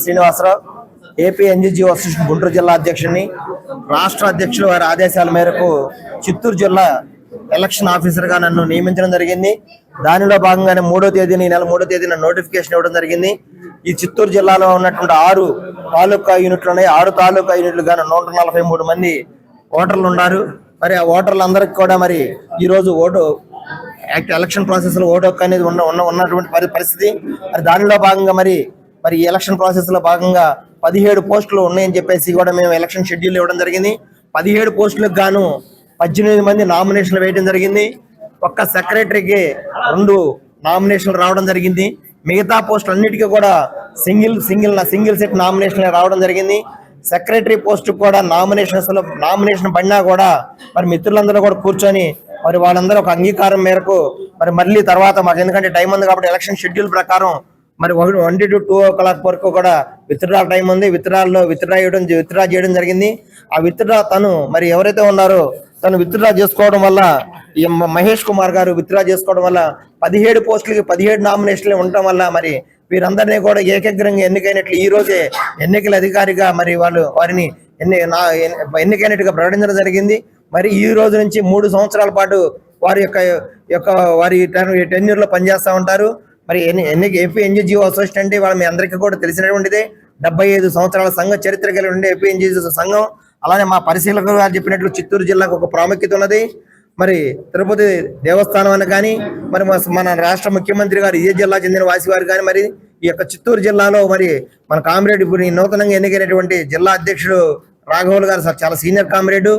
Srinivasarao AP ఎన్జీజీ association Guntur జిల్లా అధ్యక్షుడిని. రాష్ట్ర అధ్యక్షులు వారి ఆదేశాల మేరకు చిత్తూరు జిల్లా ఎలక్షన్ ఆఫీసర్గా నన్ను నియమించడం జరిగింది. దానిలో భాగంగానే ఈ నెల 3వ తేదీన నోటిఫికేషన్ ఇవ్వడం జరిగింది. ఈ చిత్తూరు జిల్లాలో ఉన్నటువంటి 6 తాలూకా యూనిట్లు ఉన్నాయి. 6 తాలూకా యూనిట్లు గాను 143 మంది ఓటర్లు ఉన్నారు. మరి ఆ ఓటర్లందరికీ కూడా మరి ఈరోజు ఎలక్షన్ ప్రాసెస్ లో ఓటు హక్కు అనేది ఉన్నటువంటి పరిస్థితి. మరి దానిలో భాగంగా మరి ఈ ఎలక్షన్ ప్రాసెస్ లో భాగంగా 17 పోస్టులు ఉన్నాయని చెప్పేసి కూడా మేము ఎలక్షన్ షెడ్యూల్ ఇవ్వడం జరిగింది. 17 పోస్టులకు గాను 18 మంది నామినేషన్లు వేయడం జరిగింది. ఒక్క సెక్రటరీకి 2 నామినేషన్లు రావడం జరిగింది. మిగతా పోస్టులు అన్నిటికీ కూడా సింగిల్ సెట్ నామినేషన్లు రావడం జరిగింది. సెక్రటరీ పోస్టు కూడా నామినేషన్ పడినా కూడా మరి మిత్రులందరూ కూడా కూర్చొని మరి వాళ్ళందరూ ఒక అంగీకారం మేరకు మరి మళ్ళీ తర్వాత మాకు ఎందుకంటే టైం ఉంది కాబట్టి ఎలక్షన్ షెడ్యూల్ ప్రకారం మరి 1 to 2 o'clock వరకు కూడా విత్డ్రా టైం ఉంది. విత్డ్రా చేయడం జరిగింది. ఆ విత్డ్రా తను మరి ఎవరైతే ఉన్నారో తను విత్డ్రా చేసుకోవడం వల్ల మహేష్ కుమార్ గారు విత్డ్రా చేసుకోవడం వల్ల 17 పోస్టులకి 17 నామినేషన్లు ఉండటం వల్ల మరి వీరందరినీ కూడా ఏకగ్రంగా ఎన్నికైనట్లు ఈ రోజే ఎన్నికల అధికారిగా మరి వారిని ఎన్నికైనట్టుగా ప్రకటించడం జరిగింది. మరి ఈ రోజు నుంచి 3 సంవత్సరాల పాటు వారి టెన్యూర్ లో పనిచేస్తూ ఉంటారు. మరి ఏపీ ఎన్జీజీ అసోసియేషన్ అంటే వాళ్ళ మీ అందరికీ కూడా తెలిసినటువంటిదే. 75 సంవత్సరాల సంఘ చరిత్ర కలిగి ఏపీ ఎన్జీజీ సంఘం. అలానే మా పరిశీలకులు గారు చెప్పినట్లు చిత్తూరు జిల్లాకు ఒక ప్రాముఖ్యత ఉన్నది. మరి తిరుపతి దేవస్థానం అని కానీ మరి మన రాష్ట్ర ముఖ్యమంత్రి గారు ఇదే జిల్లా చెందిన వాసివారు కానీ మరి ఈ యొక్క చిత్తూరు జిల్లాలో మరి మన కామ్రేడ్ ఇప్పుడు నూతనంగా ఎన్నికైనటువంటి జిల్లా అధ్యక్షుడు రాఘవులు గారు చాలా సీనియర్ కామ్రేడ్.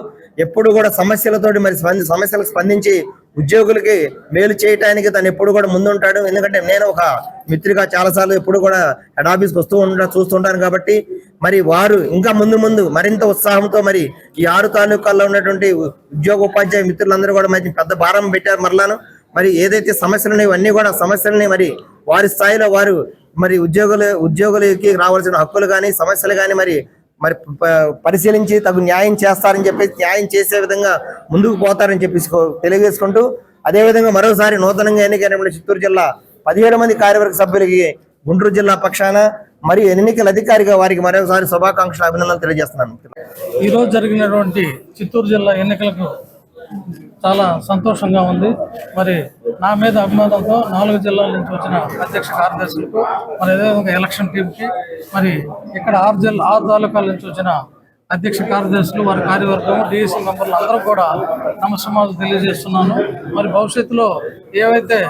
ఎప్పుడు కూడా సమస్యలతోటి మరి సమస్యలకు స్పందించి ఉద్యోగులకి మేలు చేయటానికి తను ఎప్పుడు కూడా ముందుంటాడు. ఎందుకంటే నేను ఒక మిత్రుగా చాలాసార్లు ఎప్పుడు కూడా హెడ్ ఆఫీస్కి చూస్తుంటాను కాబట్టి మరి వారు ఇంకా ముందు మరింత ఉత్సాహంతో మరి ఈ 6 తాలూకాల్లో ఉన్నటువంటి ఉద్యోగ ఉపాధ్యాయ మిత్రులందరూ కూడా మరి పెద్ద భారం పెట్టారు. మరి ఏదైతే సమస్యలు ఉన్నాయో ఇవన్నీ కూడా సమస్యలని మరి వారి స్థాయిలో వారు మరి ఉద్యోగులకి రావాల్సిన హక్కులు కానీ సమస్యలు కానీ మరి పరిశీలించి తగు న్యాయం చేస్తారని చెప్పేసి న్యాయం చేసే విధంగా ముందుకు పోతారని చెప్పేసి తెలియజేసుకుంటూ అదేవిధంగా మరోసారి నూతనంగా ఎన్నికైనటువంటి చిత్తూరు జిల్లా 17 మంది కార్యవర్గ సభ్యులకి గుంటూరు జిల్లా పక్షాన మరియు ఎన్నికల అధికారిగా వారికి మరోసారి శుభాకాంక్షలు అభినందనలు తెలియజేస్తున్నాను. ఈ రోజు జరిగినటువంటి చిత్తూరు జిల్లా ఎన్నికలకు చాలా సంతోషంగా ఉంది. మరి నా మీద అభిమానంతో 4 జిల్లాల నుంచి వచ్చిన అధ్యక్ష కార్యదర్శులకు మరి అదేవిధంగా ఎలక్షన్ టీంకి మరి ఇక్కడ 6 తాలూకాల నుంచి వచ్చిన అధ్యక్ష కార్యదర్శులు వారి కార్యవర్గం డిఎస్సీ మెంబర్లు అందరూ కూడా నమస్కారాలు తెలియజేస్తున్నాను. మరి భవిష్యత్తులో ఏవైతే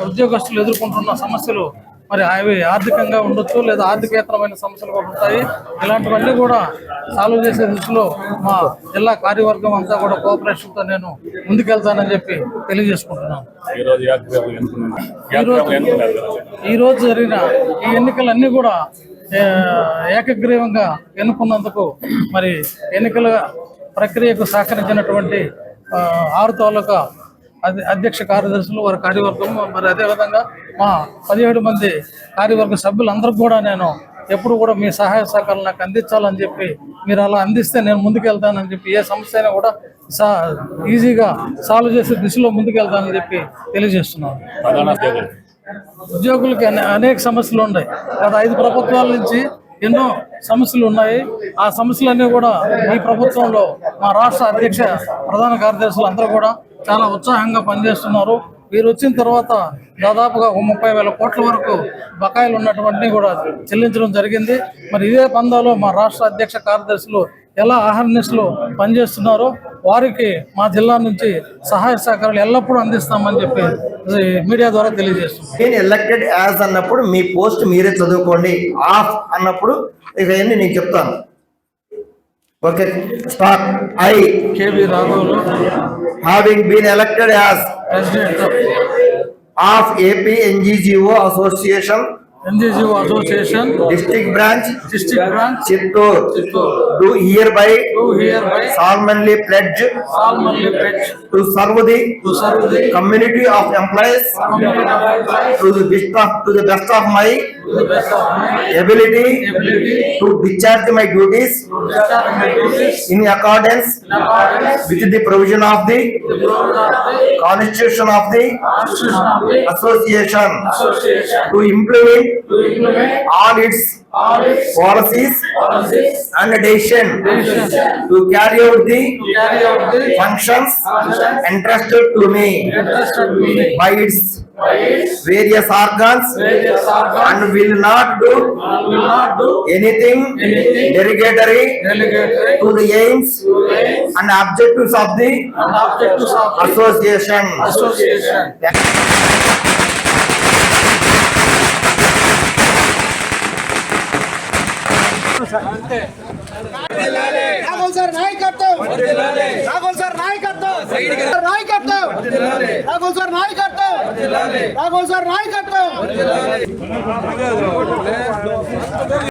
ఉద్యోగస్తులు ఎదుర్కొంటున్న సమస్యలు మరి అవి ఆర్థికంగా ఉండొచ్చు లేదా ఆర్థికేతరమైన సమస్యలు కూడా ఉంటాయి. ఇలాంటివన్నీ కూడా సాల్వ్ చేసే దిశలో మా జిల్లా కార్యవర్గం అంతా కూడా కోఆపరేషన్తో నేను ముందుకెళ్తానని చెప్పి తెలియజేసుకుంటున్నాను. ఈరోజు జరిగిన ఈ ఎన్నికలన్నీ కూడా ఏకగ్రీవంగా ఎన్నుకున్నందుకు మరి ఎన్నికల ప్రక్రియకు సహకరించినటువంటి 6 తాలూకా అధ్యక్ష కార్యదర్శులు వారి కార్యవర్గం మరి అదేవిధంగా మా 17 మంది కార్యవర్గ సభ్యులందరూ కూడా నేను ఎప్పుడు కూడా మీ సహాయ సహకారాలు నాకు అందించాలని చెప్పి మీరు అలా అందిస్తే నేను ముందుకెళ్తానని చెప్పి ఏ సమస్య అయినా కూడా ఈజీగా సాల్వ్ చేసే దిశలో ముందుకెళ్తానని చెప్పి తెలియజేస్తున్నాను. ఉద్యోగులకి అనేక సమస్యలు ఉన్నాయి. గత 5 ప్రభుత్వాల నుంచి ఎన్నో సమస్యలు ఉన్నాయి. ఆ సమస్యలన్నీ కూడా ఈ ప్రభుత్వంలో మా రాష్ట్ర అధ్యక్ష ప్రధాన కార్యదర్శులు అందరూ కూడా చాలా ఉత్సాహంగా పనిచేస్తున్నారు. వీరు వచ్చిన తర్వాత దాదాపుగా 30,000 కోట్ల వరకు బకాయిలు ఉన్నటువంటి కూడా చెల్లించడం జరిగింది. మరి ఇదే పందాలో మా రాష్ట్ర అధ్యక్ష కార్యదర్శులు ఎలా అహర్నిశలు పనిచేస్తున్నారో వారికి మా జిల్లా నుంచి సహాయ సహకారాలు ఎల్లప్పుడూ అందిస్తామని చెప్పి మీడియా ద్వారా తెలియజేస్తున్నాం. నేను ఎలక్టెడ్ యాజ్ అన్నప్పుడు మీ పోస్ట్ మీరే చదువుకోండి. ఆఫ్ అన్నప్పుడు ఇవన్నీ నేను చెప్తాను. Okay, start. I KV Raghavulu having been elected as President of AP NGGO Association District Branch Chittoor do hereby solemnly pledge to serve the community of employees to the best of my ability to discharge my duties in accordance with the provision of the Constitution of the Association to implement all its policies and decisions to carry out the functions entrusted to me by its various organs and will not do anything derogatory to the aims and objectives of the association. Raghav sir నాయకత్వం Raghav sir నాయకత్వం నాయకత్వం Raghav sir నాయకత్వం Raghav sir నాయకత్వం